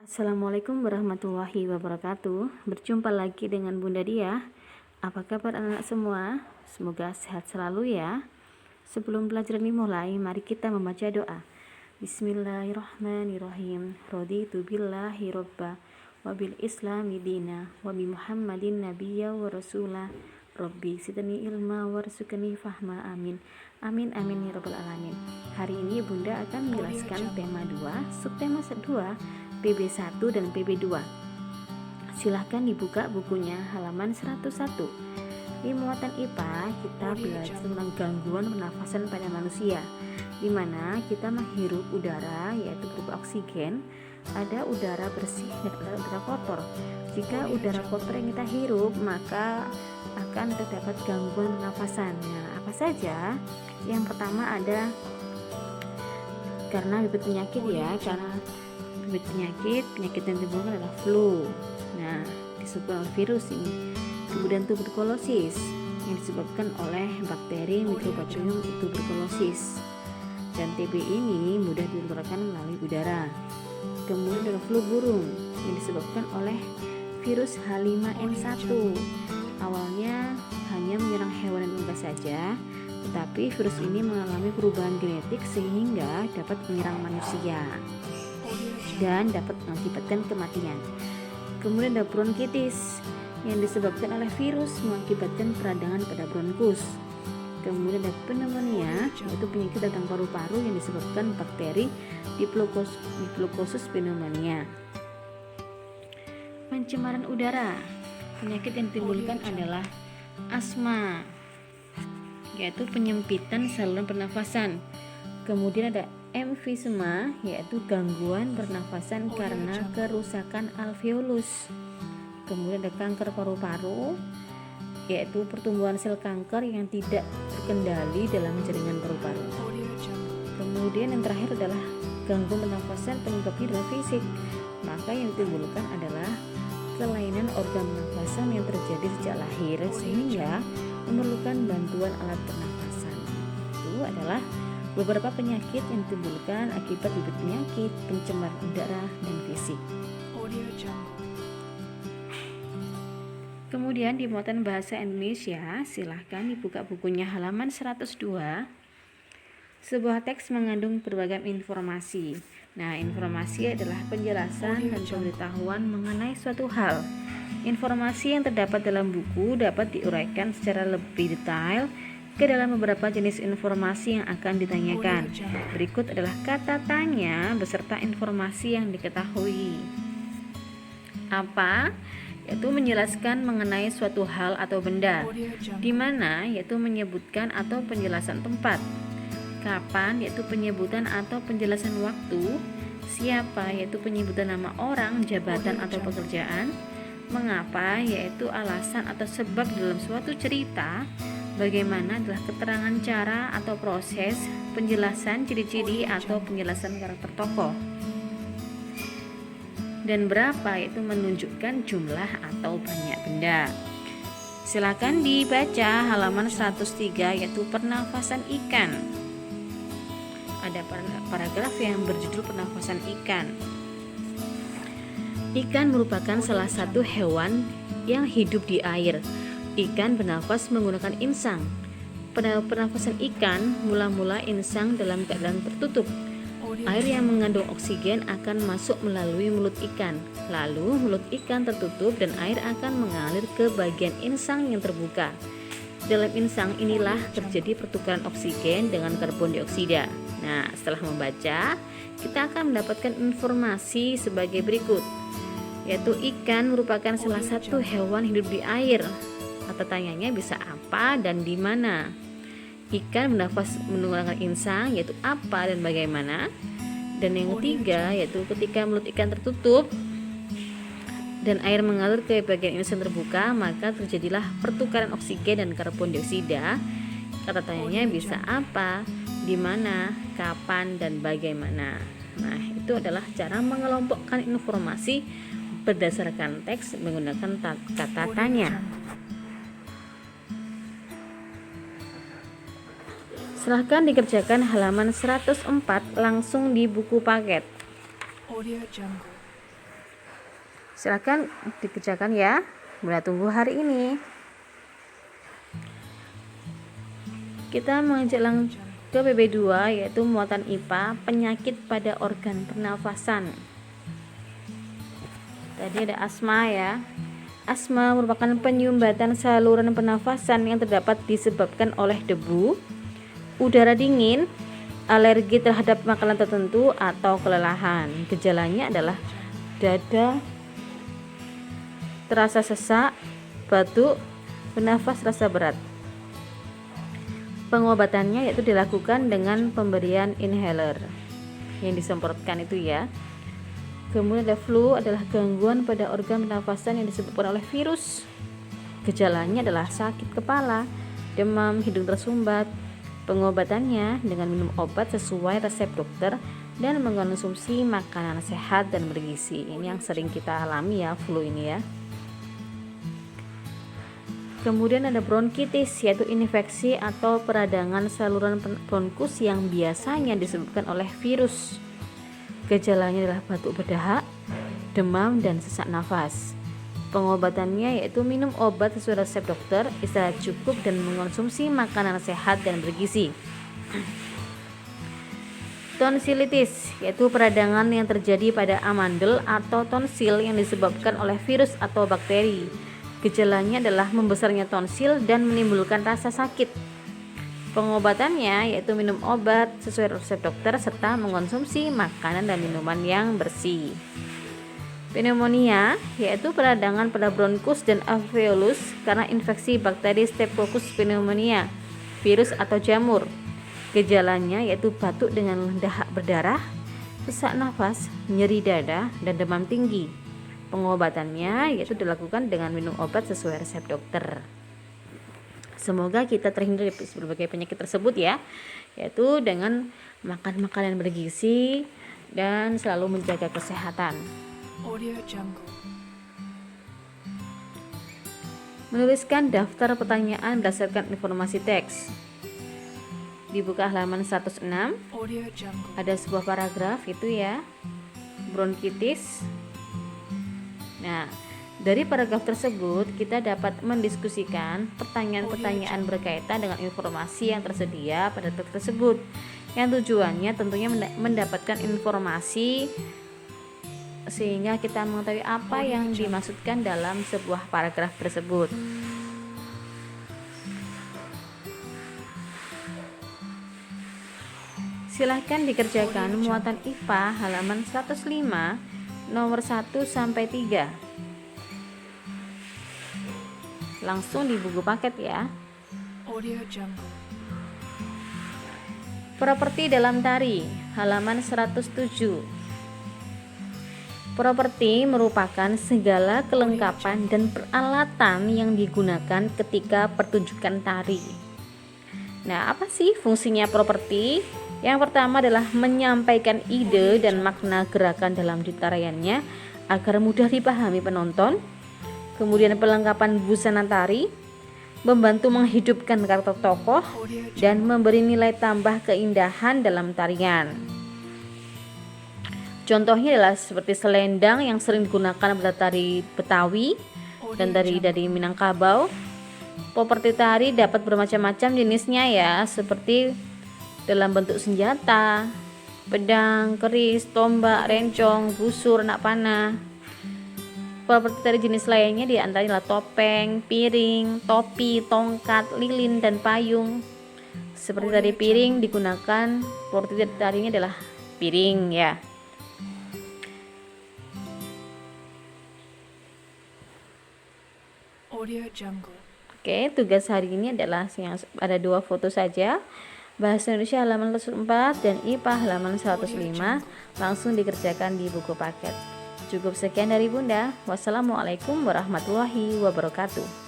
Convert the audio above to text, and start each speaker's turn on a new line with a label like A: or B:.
A: Assalamualaikum warahmatullahi wabarakatuh. Berjumpa lagi dengan Bunda Dia. Apa kabar anak-anak semua? Semoga sehat selalu ya. Sebelum pelajaran dimulai, mari kita membaca doa. Bismillahirrahmanirrahim. Raditu billahi robba wa bil islami dina wa bi muhammadin nabiyya wa rasula. Rabbi sidni ilma warzuqni fahma, amin. Amin amin ya rabbal alamin. Hari ini Bunda akan menjelaskan tema 2, subtema 2, PB1 dan PB2. Silahkan dibuka bukunya halaman 101. Di muatan IPA kita belajar tentang gangguan pernafasan pada manusia, di mana kita menghirup udara yaitu berupa oksigen. Ada udara bersih dan ada udara kotor. Jika udara kotor yang kita hirup, maka akan terdapat gangguan pernafasan. Nah, apa saja? Yang pertama ada karena bibit penyakit ya, karena bibit penyakit yang timbulkan adalah flu. Nah, disebabkan oleh virus ini. Kemudian tuberkulosis yang disebabkan oleh bakteri Mycobacterium tuberculosis. Dan TB ini mudah ditularkan melalui udara. Kemudian ada flu burung yang disebabkan oleh virus H5N1. Awalnya hanya menyerang hewan dan unggas saja, tetapi virus ini mengalami perubahan genetik sehingga dapat menyerang manusia dan dapat mengakibatkan kematian. Kemudian ada bronkitis yang disebabkan oleh virus mengakibatkan peradangan pada bronkus. Kemudian ada pneumonia, yaitu penyakit radang paru-paru yang disebabkan bakteri Diplococcus pneumonia. Pencemaran udara, penyakit yang ditimbulkan adalah asma, yaitu penyempitan saluran pernafasan. Kemudian ada emfisema, yaitu gangguan pernafasan karena kerusakan alveolus. Kemudian ada kanker paru-paru, yaitu pertumbuhan sel kanker yang tidak terkendali dalam jaringan paru-paru. Kemudian yang terakhir adalah gangguan pernafasan penyebabnya adalah fisik, maka yang ditimbulkan adalah kelainan organ pernafasan yang terjadi sejak lahir sehingga memerlukan bantuan alat pernafasan. Itu adalah beberapa penyakit yang ditimbulkan akibat bibit penyakit, pencemaran udara, dan fisik. Kemudian di muatan bahasa Indonesia, silahkan dibuka bukunya halaman 102. Sebuah teks mengandung berbagai informasi. Nah, informasi adalah penjelasan dan pemberitahuan mengenai suatu hal. Informasi yang terdapat dalam buku dapat diuraikan secara lebih detail ke dalam beberapa jenis informasi yang akan ditanyakan. Berikut adalah kata tanya beserta informasi yang diketahui. Apa? Yaitu menjelaskan mengenai suatu hal atau benda. Di mana? Yaitu menyebutkan atau penjelasan tempat. Kapan? Yaitu penyebutan atau penjelasan waktu. Siapa? Yaitu penyebutan nama orang, jabatan atau pekerjaan. Mengapa? Yaitu alasan atau sebab dalam suatu cerita. Bagaimana adalah keterangan cara atau proses, penjelasan ciri-ciri atau penjelasan karakter tokoh. Dan berapa? Yaitu menunjukkan jumlah atau banyak benda. Silakan dibaca halaman 103, yaitu pernafasan ikan. Ada paragraf yang berjudul pernafasan ikan. Ikan merupakan salah satu hewan yang hidup di air. Ikan bernafas menggunakan insang. Pada pernafasan ikan, mula-mula insang dalam keadaan tertutup. Air yang mengandung oksigen akan masuk melalui mulut ikan. Lalu mulut ikan tertutup dan air akan mengalir ke bagian insang yang terbuka. Dalam insang inilah terjadi pertukaran oksigen dengan karbon dioksida. Nah, setelah membaca, kita akan mendapatkan informasi sebagai berikut, yaitu ikan merupakan salah satu hewan hidup di air. Kata tanyanya bisa apa dan di mana? Ikan bernafas menggunakan insang, yaitu apa dan bagaimana? Dan yang ketiga, yaitu ketika mulut ikan tertutup dan air mengalir ke bagian insang terbuka, maka terjadilah pertukaran oksigen dan karbon dioksida. Kata tanyanya bisa apa, di mana, kapan, dan bagaimana. Nah, itu adalah cara mengelompokkan informasi berdasarkan teks menggunakan kata tanya. Silahkan dikerjakan halaman 104 langsung di buku paket. Silakan dikerjakan ya. Bunda tunggu hari ini. Kita menjelang ke PB2 yaitu muatan IPA penyakit pada organ pernafasan. Tadi ada asma ya. Asma merupakan penyumbatan saluran pernafasan yang terdapat disebabkan oleh debu, udara dingin, alergi terhadap makanan tertentu atau kelelahan. Gejalanya adalah dada terasa sesak, batuk, bernafas rasa berat. Pengobatannya yaitu dilakukan dengan pemberian inhaler yang disemprotkan itu ya. Kemudian ada flu, adalah gangguan pada organ pernafasan yang disebabkan oleh virus. Gejalanya adalah sakit kepala, demam, hidung tersumbat. Pengobatannya dengan minum obat sesuai resep dokter dan mengkonsumsi makanan sehat dan bergizi. Ini yang sering kita alami ya, flu ini ya. Kemudian ada bronkitis, yaitu infeksi atau peradangan saluran bronkus yang biasanya disebabkan oleh virus. Gejalanya adalah batuk berdahak, demam, dan sesak nafas. Pengobatannya yaitu minum obat sesuai resep dokter, istirahat cukup, dan mengkonsumsi makanan sehat dan bergizi. Tonsilitis, yaitu peradangan yang terjadi pada amandel atau tonsil yang disebabkan oleh virus atau bakteri. Gejalanya adalah membesarnya tonsil dan menimbulkan rasa sakit. Pengobatannya yaitu minum obat sesuai resep dokter serta mengkonsumsi makanan dan minuman yang bersih. Pneumonia yaitu peradangan pada bronkus dan alveolus karena infeksi bakteri Staphylococcus pneumonia, virus atau jamur. Gejalanya yaitu batuk dengan dahak berdarah, sesak nafas, nyeri dada, dan demam tinggi. Pengobatannya yaitu dilakukan dengan minum obat sesuai resep dokter. Semoga kita terhindar dari berbagai penyakit tersebut ya, yaitu dengan makan makanan bergizi dan selalu menjaga kesehatan. Menuliskan daftar pertanyaan berdasarkan informasi teks. Dibuka halaman 106. Ada sebuah paragraf itu ya, bronkitis. Nah, dari paragraf tersebut kita dapat mendiskusikan pertanyaan-pertanyaan berkaitan dengan informasi yang tersedia pada teks tersebut. Yang tujuannya tentunya mendapatkan informasi sehingga kita mengetahui apa yang dimaksudkan dalam sebuah paragraf tersebut. Silahkan dikerjakan muatan IPA halaman 105 nomor 1 sampai 3. Langsung di buku paket ya. Properti dalam tari halaman 107. Properti merupakan segala kelengkapan dan peralatan yang digunakan ketika pertunjukan tari. Nah, apa sih fungsinya properti? Yang pertama adalah menyampaikan ide dan makna gerakan dalam tariannya agar mudah dipahami penonton. Kemudian perlengkapan busana tari, membantu menghidupkan karakter tokoh dan memberi nilai tambah keindahan dalam tarian. Contohnya adalah seperti selendang yang sering digunakan pada tari Betawi dan tari dari Minangkabau. Properti tari dapat bermacam-macam jenisnya ya, seperti dalam bentuk senjata, pedang, keris, tombak, rencong, busur, anak panah. Properti tari jenis lainnya diantaranya adalah topeng, piring, topi, tongkat, lilin, dan payung. Seperti tari piring digunakan, properti tarinya adalah piring ya. Oke, tugas hari ini adalah yang ada 2 foto saja. Bahasa Indonesia halaman 104 dan IPA halaman 105 langsung dikerjakan di buku paket. Cukup sekian dari Bunda. Wassalamualaikum warahmatullahi wabarakatuh.